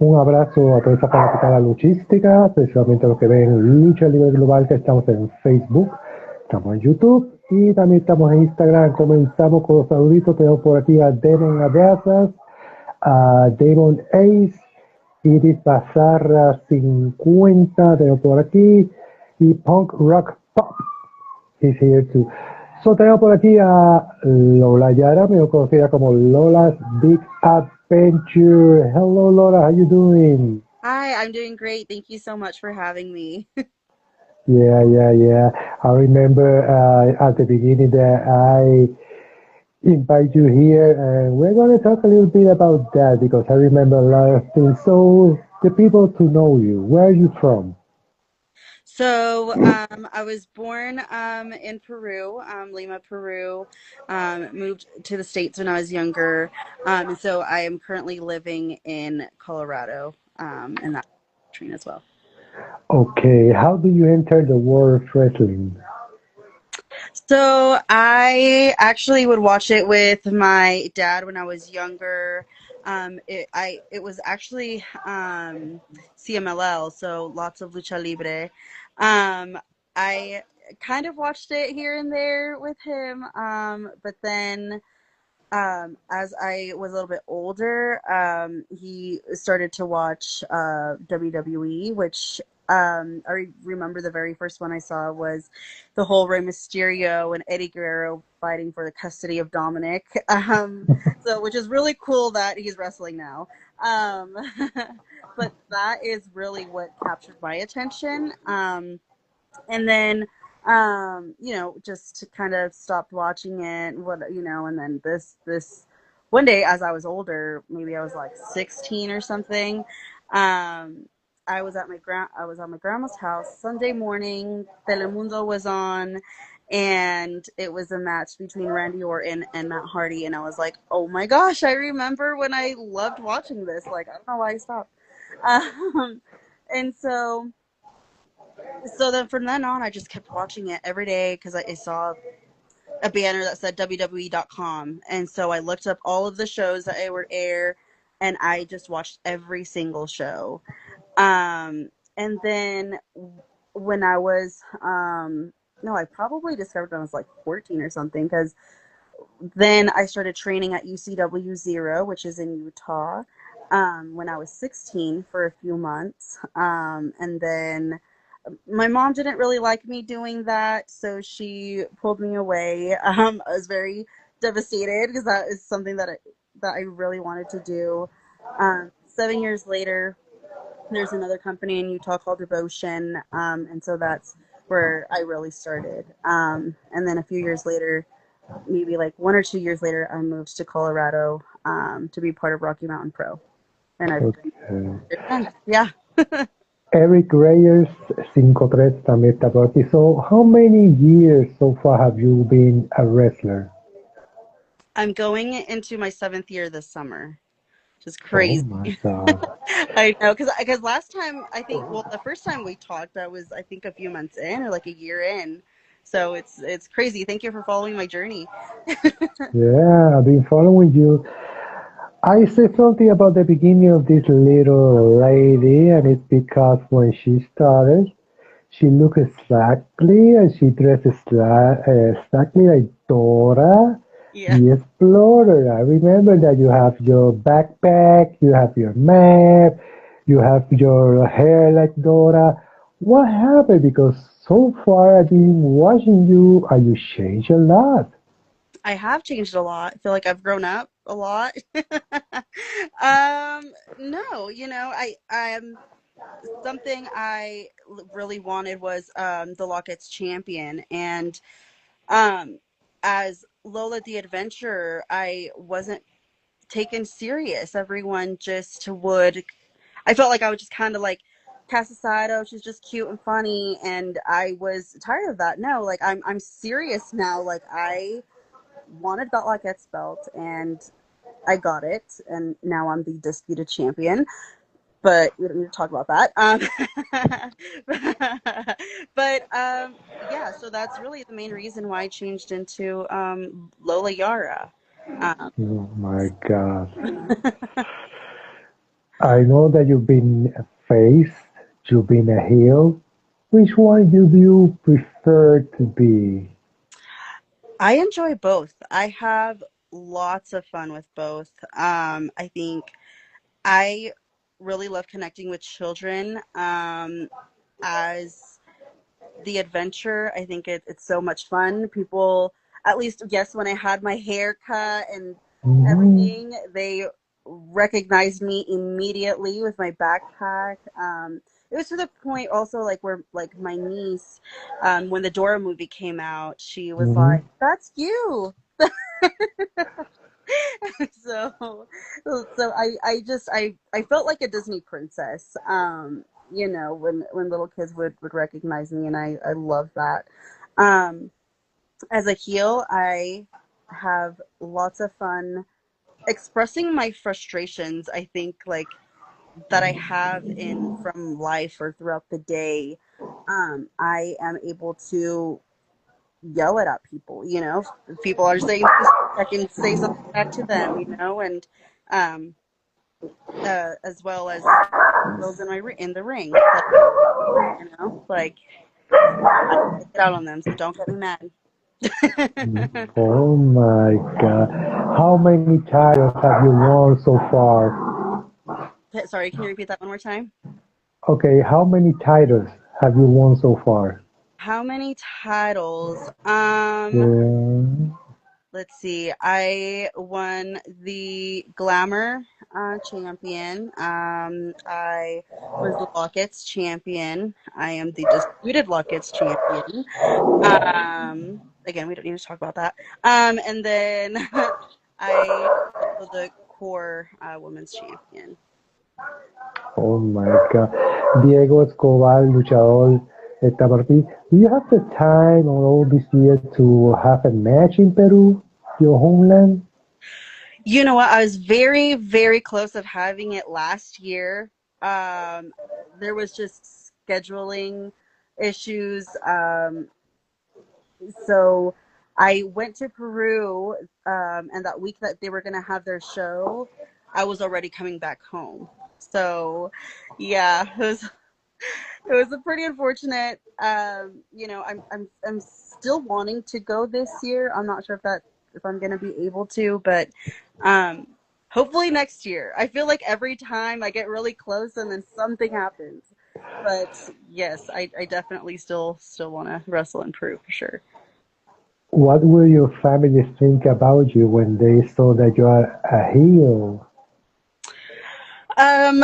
Un abrazo a toda esa fanaticada luchística, especialmente a los que ven Lucha Libre Global, que estamos en Facebook, estamos en YouTube y también estamos en Instagram. Comenzamos con los saluditos. Tenemos por aquí a Demon Abrazas, a Demon Ace, Iris Bazarra 50, tenemos por aquí, y Punk Rock Pop is here too. So tenemos por aquí a Lola Yara, mejor conocida como Lola's Big Adventure. Hello Lola, how you doing? Hi, I'm doing great. Thank you so much for having me. Yeah. I remember at the beginning that I invite you here, and we're going to talk a little bit about that because I remember a lot of things. So the people to know you, where are you from? I was born in Peru, Lima, Peru. Moved to the States when I was younger, and so I am currently living in Colorado, in that country as well. Okay, how do you enter the world of wrestling? So I actually would watch it with my dad when I was younger. It was actually CMLL, so lots of lucha libre. I kind of watched it here and there with him, but then as I was a little bit older, he started to watch WWE, which I remember the very first one I saw was the whole Rey Mysterio and Eddie Guerrero fighting for the custody of Dominic. So, which is really cool that he's wrestling now. Um, but that is really what captured my attention. And then just kind of stopped watching it, and then this one day as I was older, maybe I was like 16 or something. um I was at my grandma's house Sunday morning. Telemundo was on, and it was a match between Randy Orton and Matt Hardy, and I was like, oh my gosh, I remember when I loved watching this. Like, I don't know why I stopped. um and so then from then on, I just kept watching it every day because I saw a banner that said WWE.com. And so I looked up all of the shows that it would air, and I just watched every single show. And then when I was, no, I probably discovered when I was like 14 or something, because then I started training at UCW Zero, which is in Utah, when I was 16 for a few months. And then my mom didn't really like me doing that, so she pulled me away. I was very devastated because that is something that I really wanted to do. 7 years later, there's another company in Utah called Devotion, and so that's where I really started. And then a few years later, maybe like 1 or 2 years later, I moved to Colorado, to be part of Rocky Mountain Pro, and I've been Okay. there since. Yeah. Eric Reyes 53 también está por aquí. So, how many years so far have you been a wrestler? I'm going into my 7th year this summer, which is Oh crazy. my God. I know, because last time, I think, well, the first time we talked, I was, I think, a few months in, or like a year in. So it's crazy. Thank you for following my journey. Yeah, I've been following you. I say something about the beginning of this little lady, and it's because when she started, she looked exactly and she dressed exactly like Dora Yeah. the Explorer. I remember that you have your backpack, you have your map, you have your hair like Dora. What happened? Because so far I've been watching you and you changed a lot. I have changed a lot. I feel like I've grown up a lot. No, I something really wanted was the Lockett's champion, and um as Lola the Adventurer, I wasn't taken serious. Everyone just would, I felt like I would just kind of like cast aside, oh, she's just cute and funny, and I was tired of that. No, like, I'm serious now. Like, I wanted that Lockett's belt, and I got it, and now I'm the disputed champion. But we don't need to talk about that. But yeah, so that's really the main reason why I changed into Lola Yara. Um, Oh my God. I know that you've been a face, you've been a heel. Which one do you prefer to be? I enjoy both. I have lots of fun with both. I think I really love connecting with children. As the adventure. I think it's so much fun. People, at least, yes, when I had my hair cut and Mhm. everything, they recognized me immediately with my backpack. It was to the point also like where like my niece, when the Dora movie came out, she was Mhm. like, "That's you." so so I felt like a Disney princess. When little kids would recognize me, and I love that. Um, as a heel, I have lots of fun expressing my frustrations. I think like that I have in from life or throughout the day. I am able to yell it at people. If people are saying this, I can say something back to them. And um, as well as those in in the ring. Like I take it out on them, so don't get me mad. Oh my God. How many titles have you won so far? Sorry, can you repeat that one more time? Okay, how many titles have you won so far? How many titles? Yeah. Let's see. I won the Glamour champion. I was the Lockets champion. I am the disputed Lockets champion. Again, we don't need to talk about that. And then I also the core women's champion. Oh my God. Diego Escobar, luchador, está por aquí. Do you have the time or all this year to have a match in Peru, your homeland? You know what? I was very, very close of having it last year. Um, there was just scheduling issues. So I went to Peru, and that week that they were going to have their show, I was already coming back home. So, yeah, it was a pretty unfortunate. I'm still wanting to go this year. I'm not sure if I'm gonna be able to, but um, hopefully next year. I feel like every time I get really close and then something happens. But yes, I definitely still want to wrestle and prove for sure. What will your family think about you when they saw that you are a heel? Um,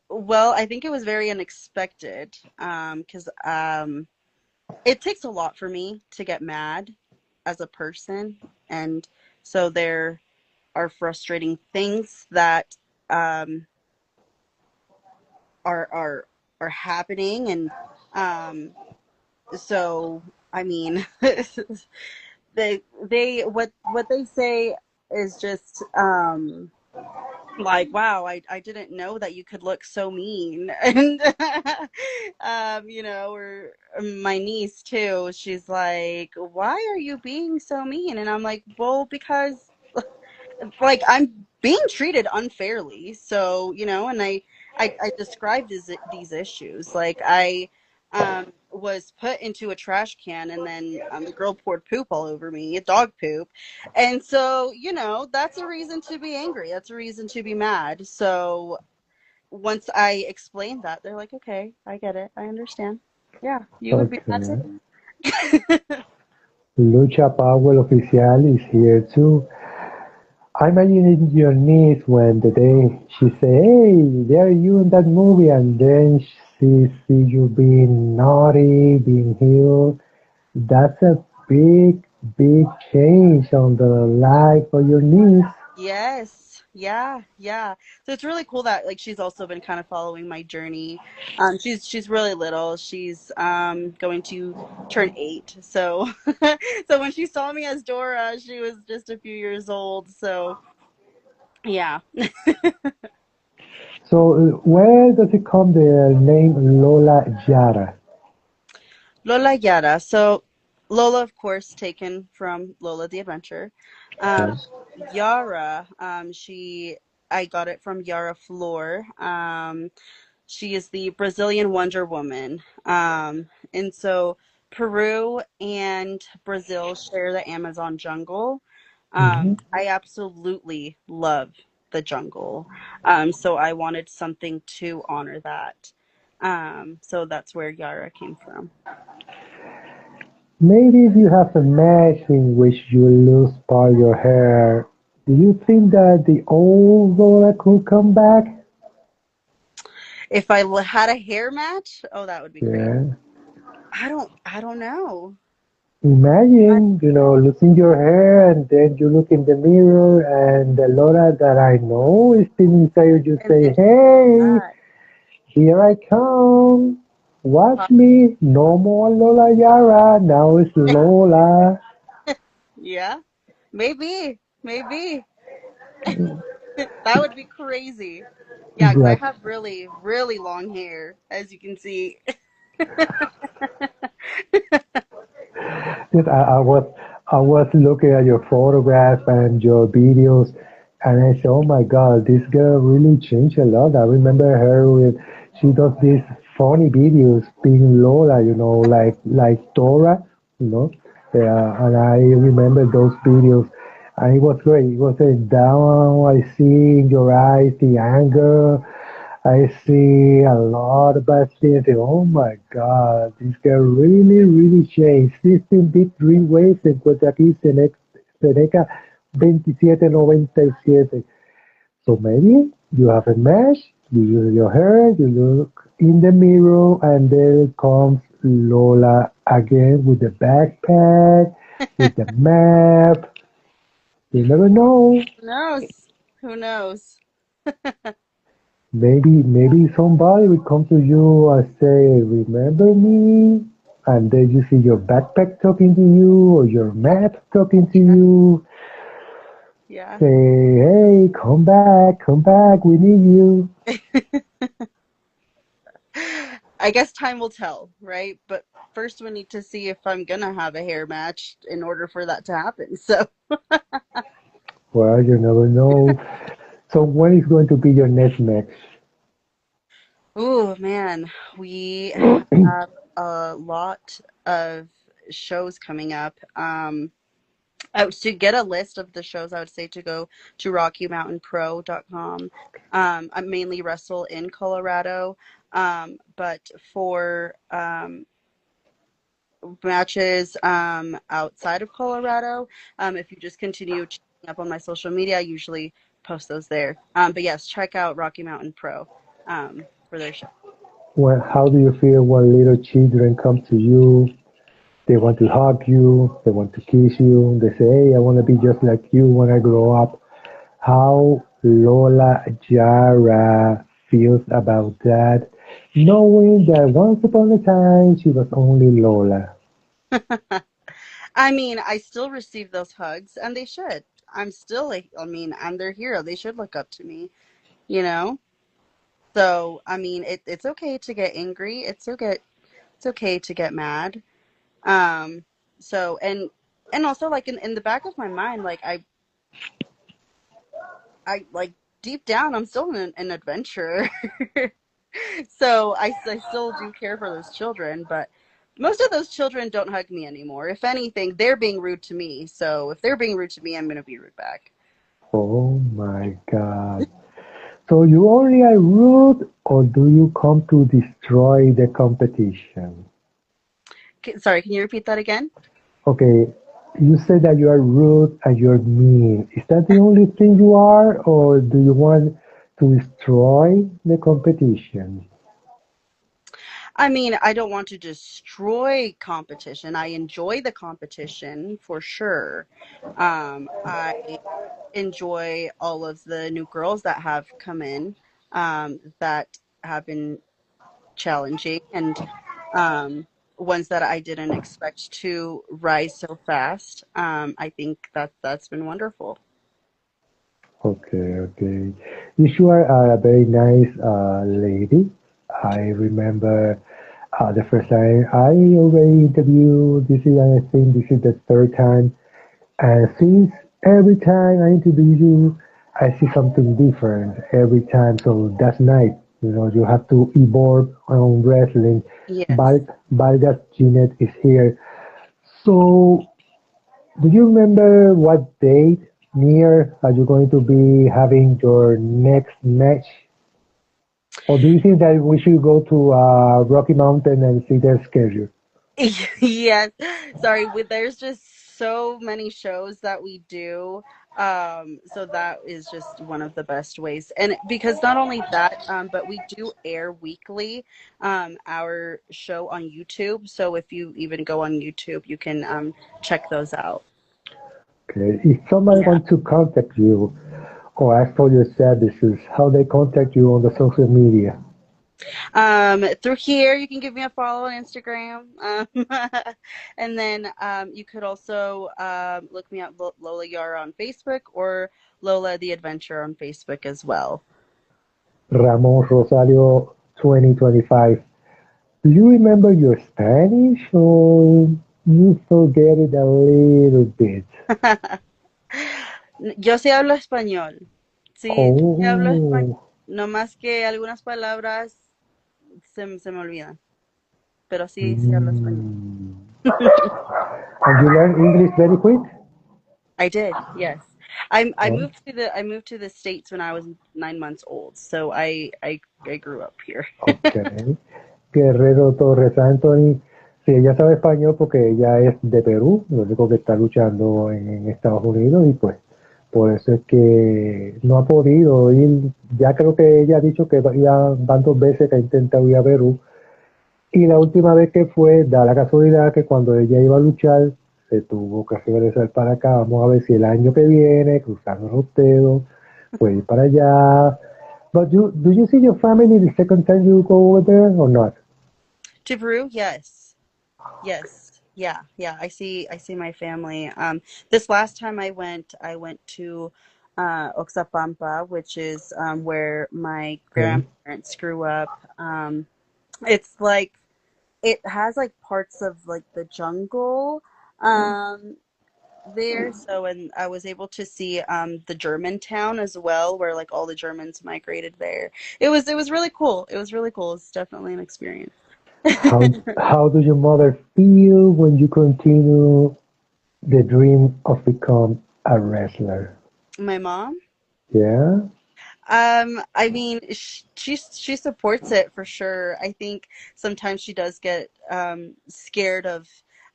well, I think it was very unexpected. Because it takes a lot for me to get mad as a person, and so there are frustrating things that um, are are happening, and um, so I mean, they what they say is just like, wow, I didn't know that you could look so mean. And or my niece too, she's like, why are you being so mean? And I'm like, well, because like I'm being treated unfairly. So, and I described these issues. Like I was put into a trash can, and then the girl poured poop all over me, dog poop. And so, that's a reason to be angry. That's a reason to be mad. So once I explained that, they're like, okay, I get it. I understand. Yeah, you would be mad Okay. too. Lucha Power Oficial is here too. I imagine your niece when the day she say, "Hey, there you in that movie," and then she see you being naughty, being heel. That's a big, big change on the life of your niece. Yes. Yeah. Yeah. So it's really cool that like she's also been kind of following my journey. She's really little. She's going to turn 8. So so when she saw me as Dora, she was just a few years old. So yeah. So, where does it come the name Lola Yara? Lola Yara. So Lola, of course, taken from Lola the Adventure. Um, Okay. Yara, she I got it from Yara Floor. She is the Brazilian Wonder Woman. And so Peru and Brazil share the Amazon jungle. Mhm. I absolutely love the jungle. So I wanted something to honor that. So that's where Yara came from. Maybe if you have a match in which you lose part of your hair, do you think that the old Lola could come back? If had a hair match, oh, that would be crazy. Yeah. I don't know. I, Imagine, losing your hair and then you look in the mirror and the Lola that I know is still inside you and say, then she comes hey, back. here I come. Watch Uh, me. No more Lola Yara. Now it's Lola. yeah, maybe. That would be crazy. Yeah, because I Yeah. have really, really long hair, as you can see. Yes, I was looking at your photographs and your videos, and I said, "Oh my God, this girl really changed a lot." I remember her with she does these funny videos being Lola, like Dora, you know. Yeah, and I remember those videos, and it was great. It was a down. I see in your eyes the anger. I see a lot of bad things. Oh my God, this girl really, really changed. 16 bit three ways se encuentra aquí Seneca 2797. So maybe you have a mesh, you use your hair, you look in the mirror, and there comes Lola again with the backpack, with the map. You never know. Who knows? Who knows? Maybe somebody will come to you and say, "Remember me?" And then you see your backpack talking to you or your map talking to Yeah, you. yeah. Say, "Hey, come back, we need you." I guess time will tell, right? But first we need to see if I'm gonna have a hair match in order for that to happen. So, Well, you never know. So when is going to be your next match? oh man, we have a lot of shows coming up. To get a list of the shows, I would say to go to RockyMountainPro.com. I mainly wrestle in Colorado, but for matches outside of Colorado, if you just continue checking up on my social media, I usually post those there. But yes, check out Rocky Mountain Pro for their show. Well, how do you feel when little children come to you? They want to hug you, they want to kiss you, they say, "Hey, I want to be just like you when I grow up." How Lola Jara feels about that, knowing that once upon a time she was only Lola. I mean, I still receive those hugs, and they should. I'm still like, I mean, I'm their hero. They should look up to me, you know? So, I mean, it's okay to get angry. It's okay to get mad. Um, so and also like in the back of my mind, like I like deep down, I'm still an adventurer. So I still do care for those children, but most of those children don't hug me anymore. If anything, they're being rude to me. So if they're being rude to me, I'm gonna be rude back. Oh my God. So you only are rude or do you come to destroy the competition? Sorry, can you repeat that again? Okay, you said that you are rude and you're mean. Is that the only thing you are, or do you want to destroy the competition? I mean, I don't want to destroy competition. I enjoy the competition for sure. I enjoy all of the new girls that have come in that have been challenging and ones that I didn't expect to rise so fast. I think that's been wonderful. Okay, okay. You are a very nice lady. I remember the first time I already interviewed. I think this is the third time. And since every time I interview you, I see something different every time. So that's nice. You have to evolve on wrestling. Yes. Vargas Jeanette is here. So, do you remember what date near are you going to be having your next match? Or do you think that we should go to Rocky Mountain and see their schedule? Yes. Sorry, there's just so many shows that we do. So that is just one of the best ways. And because not only that, but we do air weekly, our show on YouTube. So if you even go on YouTube, you can check those out. Okay. If somebody Yeah. wants to contact you or ask for your services, how they contact you on the social media? Through here, you can give me a follow on Instagram. And then you could also look me up, Lola Yara on Facebook or Lola the Adventure on Facebook as well. Ramon Rosario 2025. Do you remember your Spanish or you forget it a little bit? Yo sí hablo español. Sí, yo sí hablo español. Oh, No más que algunas palabras se me olvidan, pero sí, sí hablo español. mm. And you learn English very quick? I did, yes. Oh, I moved to the States when I was 9 months old, so I grew up here. ok. Guerrero Torres Anthony. Sí, ella sabe español porque ella es de Perú, lo único que está luchando en Estados Unidos y pues por eso es que no ha podido ir. Ya creo que ella ha dicho que ya van 2 veces que ha intentado ir a Perú y la última vez que fue, da la casualidad que cuando ella iba a luchar se tuvo que regresar para acá. Vamos a ver si el año que viene, cruzando los dedos, puede ir para allá. But do you see your family the second time you go over there or not? To Peru, yes. Yes. Yeah, yeah. I see my family. This last time I went to Oxapampa, which is where my Okay. grandparents grew up. It's like it has like parts of like the jungle um there, so and I was able to see the German town as well, where like all the Germans migrated there. It was really cool. It was really cool. It's definitely an experience. How do your mother feel when you continue the dream of become a wrestler? My mom? Yeah. I mean, she supports it for sure. I think sometimes she does get scared of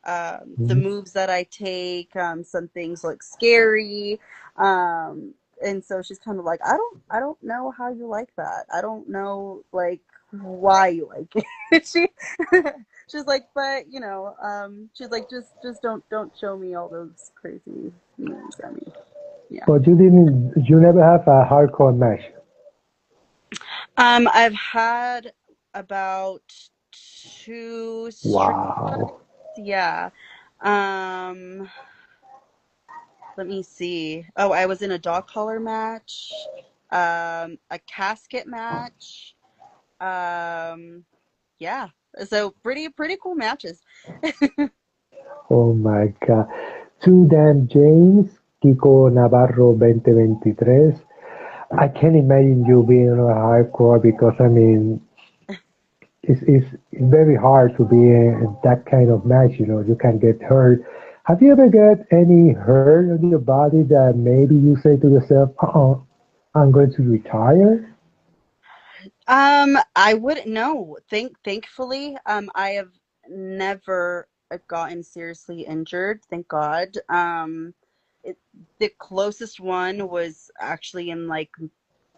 the Mhm. moves that I take. Some things look scary, and so she's kind of like, I don't know how you like that. I don't know like why you like it. She's like, but she's like, just don't show me all those crazy moves. I mean, yeah. But you never have a hardcore match. I've had about two street fights. Wow. Yeah. Um, Let me see. Oh, I was in a dog collar match, a casket match. Um, yeah. So pretty cool matches. Oh my God. Two Dan James, Kiko Navarro 2023. I can't imagine you being a hardcore because I mean it's very hard to be in that kind of match. You can get hurt. Have you ever got any hurt on your body that maybe you say to yourself, I'm going to retire? I wouldn't know. Thankfully, I have never gotten seriously injured, thank God. It, the closest one was actually in like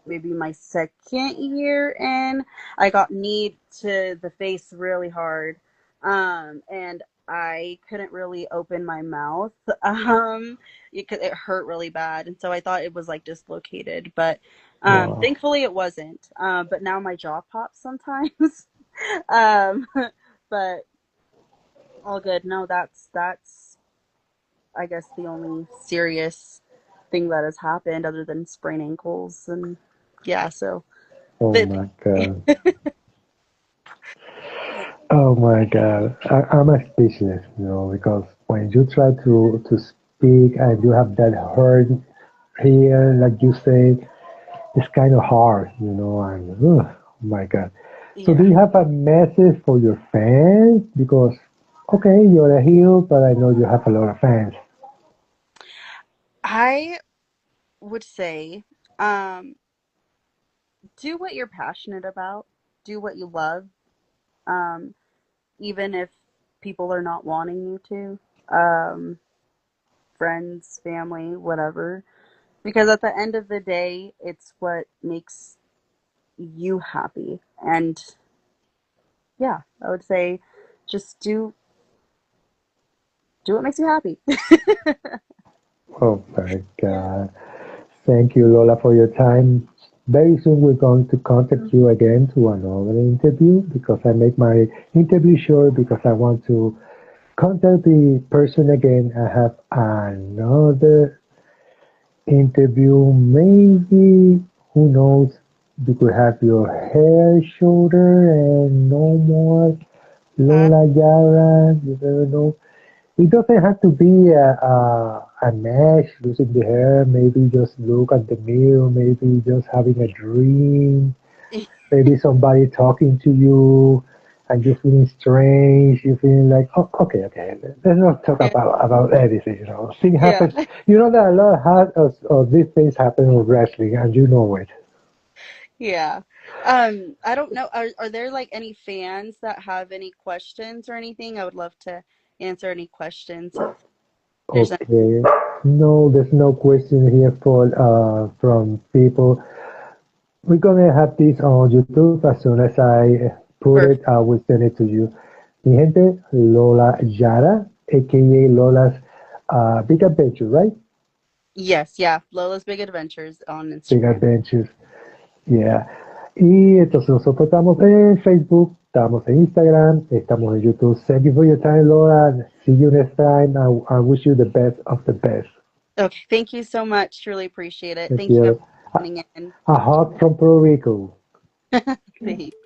maybe my second year in. I got kneed to the face really hard. And I couldn't really open my mouth. It hurt really bad. And so I thought it was like dislocated, but Wow. thankfully it wasn't. But now my jaw pops sometimes. um, but all good. No, that's I guess the only serious thing that has happened other than sprained ankles and yeah, so Oh the, my God. Oh my God. I'm a speechless, because when you try to speak and you have that hurt here, like you say, it's kind of hard, and oh my God. So do Yeah. you have a message for your fans? Because, okay, you're a heel, but I know you have a lot of fans. I would say, um, do what you're passionate about, do what you love, um, even if people are not wanting you to. Friends, family, whatever. Because at the end of the day, it's what makes you happy. And yeah, I would say just do what makes you happy. Oh my God. Thank you, Lola, for your time. Very soon we're going to contact you again to another interview because I make my interview short because I want to contact the person again. I have another interview. Maybe, who knows, you could have your hair shorter and no more Uh, Lola Yara. You never know. It doesn't have to be a mesh losing the hair. Maybe just look at the mirror. Maybe just having a dream. Maybe somebody talking to you and you're feeling strange. You're feeling like, oh, okay, okay. Let's not talk yeah. about anything. Thing Yeah. happens. You know that a lot of these things happen with wrestling, and you know it. Yeah. I don't know. Are there like any fans that have any questions or anything? I would love to answer any questions if there's any. Okay. No, there's no question here for from people. We're gonna have this on YouTube as soon as I put it. Perfect. I will send it to you. Mi gente, Lola Yara, aka Lola's Big Adventure, right? Yes, yeah. Lola's Big Adventures on Big Instagram. Adventures, yeah. Y entonces nosotros estamos en Facebook, estamos en Instagram, estamos en YouTube. Thank you for your time, Lola. See you next time. I wish you the best of the best. Okay, thank you so much. Truly appreciate it. Thank Thank you you. everyone for A, tuning in. a hug from Puerto Rico. Thanks.